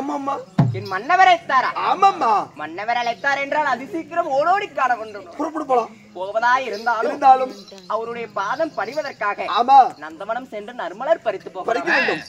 ஆமாம்மா. என் மன்னவர் அழைத்தாரா? ஆமாம்மா. மன்னவர் அழைத்தார் என்றால் அது சீக்கிரம் ஓடோடி காண வேண்டும். புறப்பட்டு போலாம். போவதா இருந்தாலும் அவருடைய பாதம் பணிவதற்காக ஆமா நந்தவனம் சென்று நறுமலர் பறித்து போக பறிக்க வேண்டும்.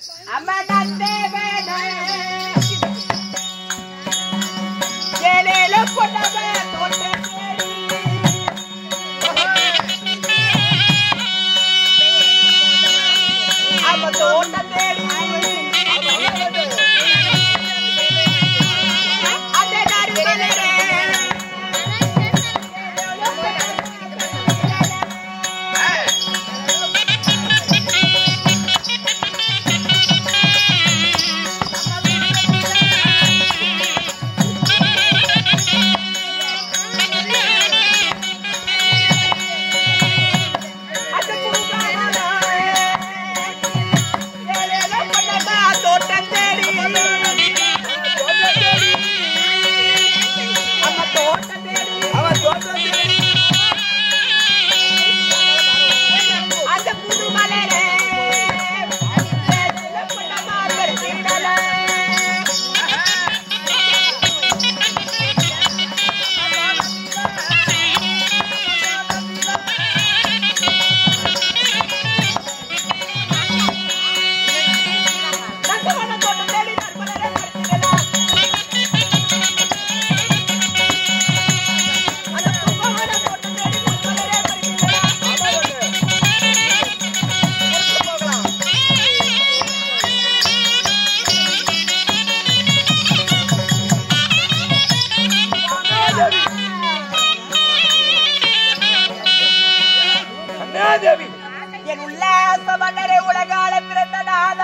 என் உல்லாச மன்னரை உலகால பிறந்ததாத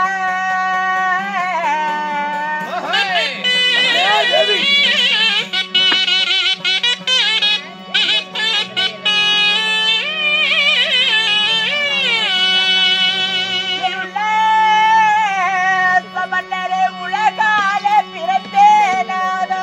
மன்னரை உலகால பிறந்தேனாத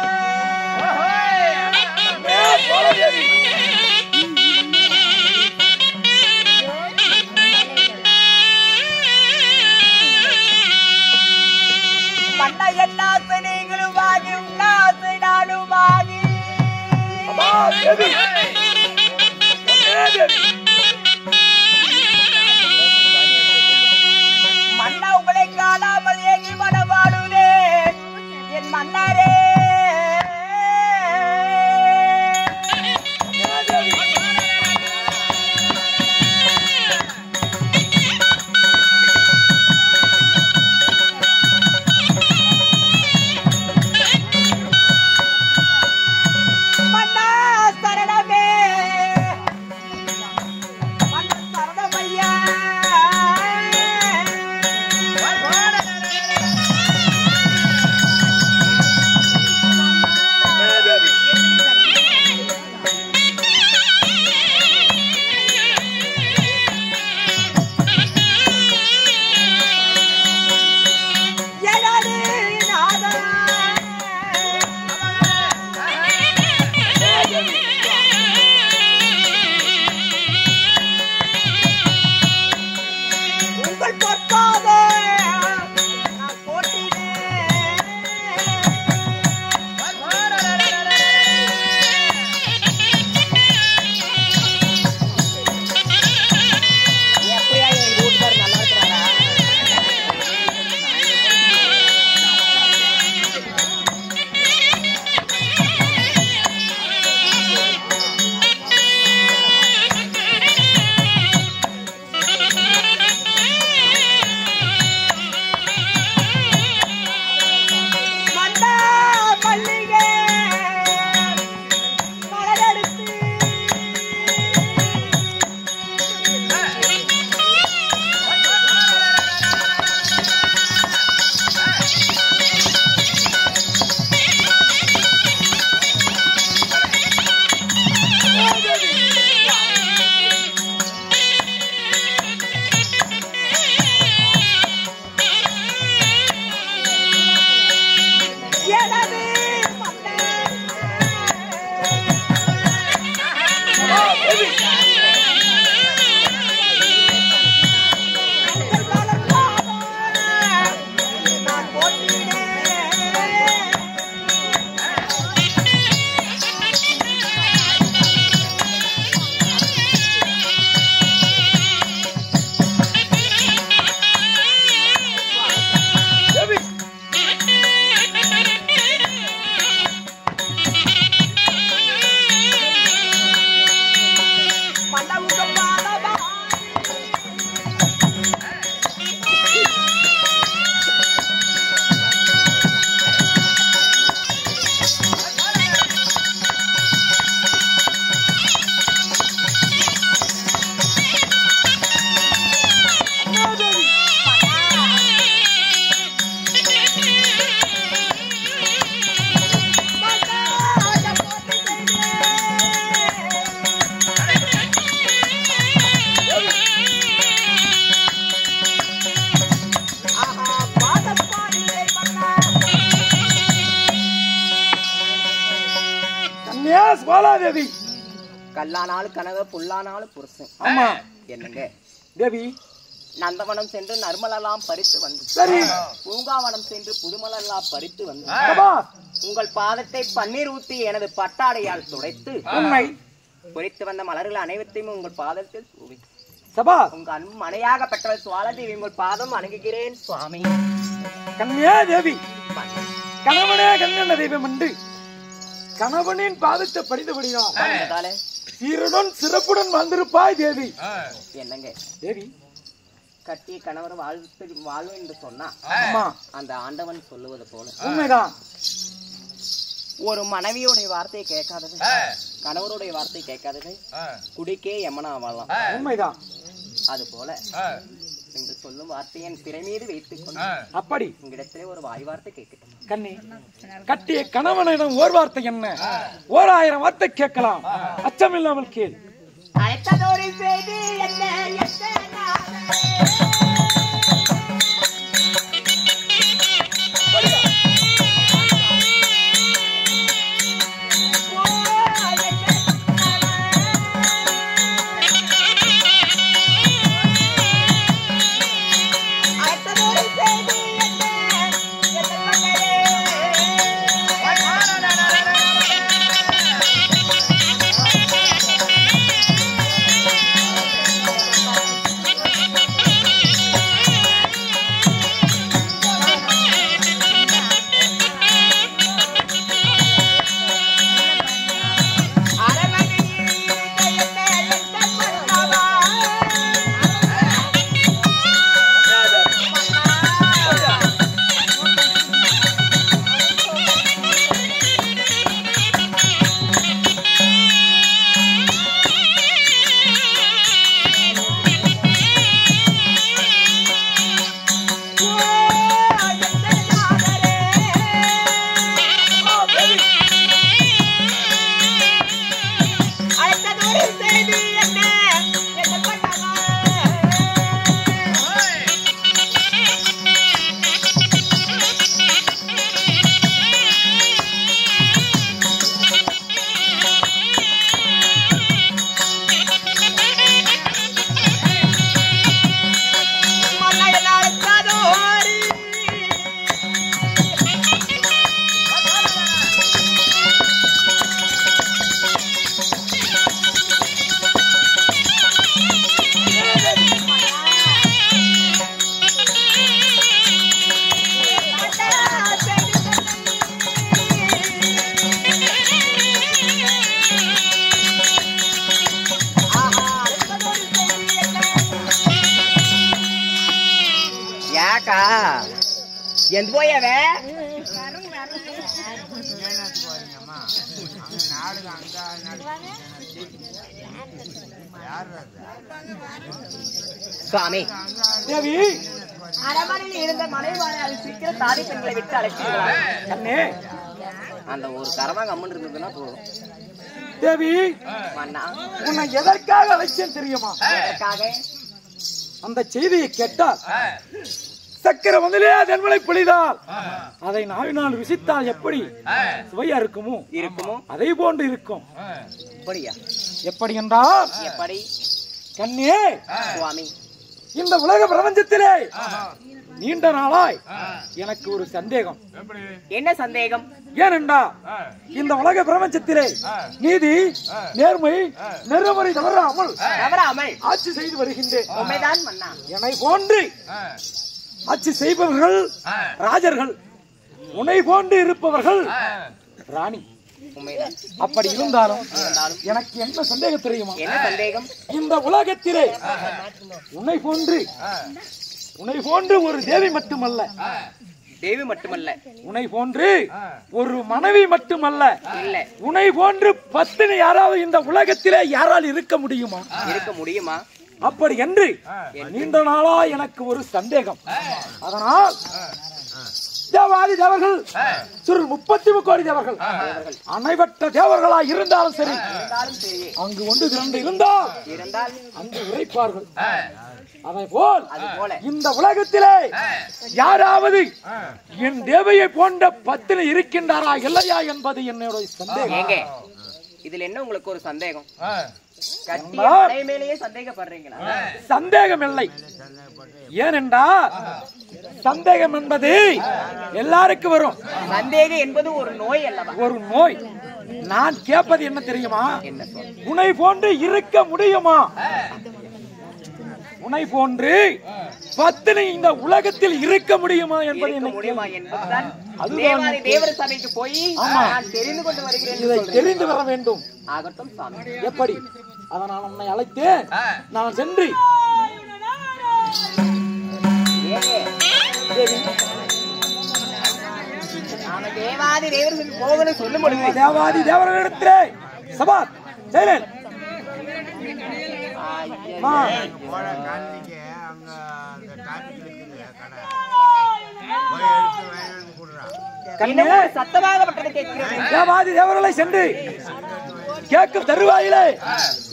மன்ன எல்லாசு நீங்களும் ஆகி உல்லாசு நானும் ஆகி மன்ன உங்களை காணாமல் ஏங்கி மனவாடுதே என் மன்னரே சுவாலாதேவி. கல்லானாலும் கனவு, புல்லானாலும் புருஷன். ஆமா என்னங்க தேவி. நந்தவனம் சென்று நறுமலெல்லாம் பறித்து வந்து, சரி. பூங்காவனம் சென்று புதுமலெல்லாம் பறித்து வந்து, உங்கள் பாதத்தை பன்னீர் ஊற்றி எனது பட்டாடையால் துடைத்து உண்மை குறித்து வந்த மலர்கள் அனைவத்தையும் உங்கள் பாதத்தில் தூவி சபா உங்க அன்பு மனையாக பெற்றவள் சுவாலதேவி உங்கள் பாதம் வணங்குகிறேன் சுவாமி. கண்ணியா தேவி, கணவனே கண்ணன தெய்வம் உண்டு. கணவனின் பாதத்தை படித்தபடிதான் சீருடன் சிறப்புடன் வந்திருப்பாய் தேவி. என்னங்க தேவி, கட்டிய கணவர் வாழ்வு என்று சொன்னா அந்த ஆண்டவன் சொல்லுவது போல உண்மைதான். ஒரு மனைவியோடைய வார்த்தையை கேட்காதது, கணவருடைய வார்த்தை கேட்காதது குடிக்கே யமனா வாழலாம். உண்மைதான். அது போல என்று சொல்லும் வார்த்தையை திரை மீது வைத்துக் கொண்டு அப்படி உங்களிடத்திலே ஒரு வாய் வார்த்தை கேட்கட்டும். கண்ணி, கட்டிய கணவனிடம் ஓர் வார்த்தை என்ன, 1000 வார்த்தை கேட்கலாம். அச்சமில்லாமல் கேள். அழைத்ததோடு செய்தி என்ன எந்த போயவே சுவாமி தேவி, அரமனையில் இருந்த மனைவாளை சீக்கிரம் தாதி பெண்களை விட்டு அழைச்சிருக்கலாம். அந்த ஒரு கரமா கம்மன் இருந்ததுன்னா போதும். தேவி, உன்னை எதற்காக அழைச்சேன் தெரியுமா? எதற்காக? அந்த செய்தியை கேட்டால் சக்கர வந்திலே தென்மலை பொழிதால் அதை நாவினால் ருசித்தால் எப்படி சுவையா இருக்குமோ அதே போன்று இருக்கும். எப்படி என்றால் எப்படி? கண்ணே சுவாமி, இந்த உலக பிரபஞ்சத்திலே நீண்ட நாளாய் எனக்கு ஒரு சந்தேகம். என்ன சந்தேகம்? ஏனென்றா இந்த உலக பிரபஞ்சத்திலே நீதி, நேர்மை, நெறிமுறை தவறாமல் ஆட்சி செய்து வருகின்றேன். உண்மைதான் மன்னா. என்னை போன்று ஆட்சி செய்பவர்கள் ராஜர்கள், உன்னை போன்று இருப்பவர்கள் ராணி. அப்படி இருந்தாலும் எனக்கு என்ன சந்தேகம் தெரியுமா? என்ன சந்தேகம்? இந்த உலகத்திலே உன்னை போன்று ஒரு தேவி மட்டுமல்ல, உன்னை போன்று ஒரு மனைவி மட்டுமல்ல, உன்னை போன்று பத்தினி யாராவது இந்த உலகத்திலே யாரால் இருக்க முடியுமா? அப்படி என்று நீண்ட நாளா எனக்கு ஒரு சந்தேகம். அதனால் தேவாதி தேவர்கள், 33 கோடி தேவர்கள், அனைவற்ற தேவர்களா இருந்தாலும் சரி, அங்கு ஒன்று திரண்டு இருந்தால் அங்கு உரைப்பார்கள். அதை போல் இந்த உலகத்திலே யாராவது என் தேவையை போன்ற பத்தினி இருக்கின்றாரா இல்லையா என்பது என்னுடைய சந்தேகம். இதுல என்ன உங்களுக்கு ஒரு சந்தேகம்? கட்டிய மனை மேலேயே சந்தேகப்படுறீங்களா? சந்தேகம் இல்லை. ஏனென்றால் சந்தேகம் என்பது எல்லாருக்கும் வரும். சந்தேகம் என்பது ஒரு நோய் அல்லவா? ஒரு நோய். நான் கேட்பது என்ன தெரியுமா? உன்னை போன்று இருக்க முடியுமா? உன்னை போன்று பத்தினி இந்த உலகத்தில் இருக்க முடியுமா என்பது தேவர் சபைக்கு போய் நான் தெரிந்து கொண்டு வருகிறேன். இதை தெரிந்து வர வேண்டும். ஆகட்டும் சாமி. எப்படி? அதனால் உன்னை அழைத்தேன். நான் சென்று தேவாதி தேவர் போகணும் சொல்லும் பொழுது தேவாதி தேவரிடத்திலே சபாத் செய்றேன். சத்தமாகப்பட்டது கேட்கிறேன். தேவாதி தேவர்களை சென்று கேட்கும் தருவாயிலே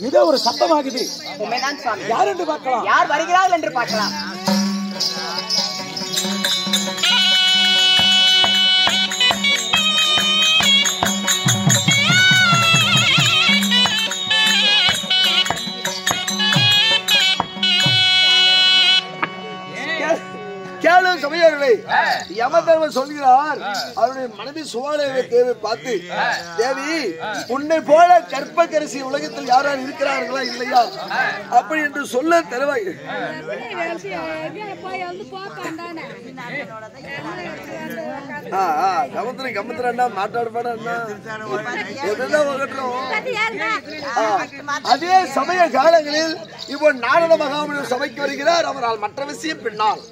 இதோ ஒரு சத்தமாகுது. உண்மைதான் சுவாமி. யார் என்று பார்க்கலாம். யார் வருகிறார்கள் என்று பார்க்கலாம். கேளும் சபையார்களே, யமதர்மன் சொல்கிறார் அவருடைய மனைவி சுவாலேவை தேவை பார்த்து, தேவி உன்னை போல கற்பகரிசி உலகத்தில் யாரால் இருக்கிறார்களா இல்லையா அப்படி என்று சொல்ல தருவாய். கமத்திரா மாட்டாடுபாடா அதே சமய காலங்களில் இப்போ நாரத மகாமுனி சபைக்கு வருகிறார். அவரால் மற்ற விஷயம் பின்னால்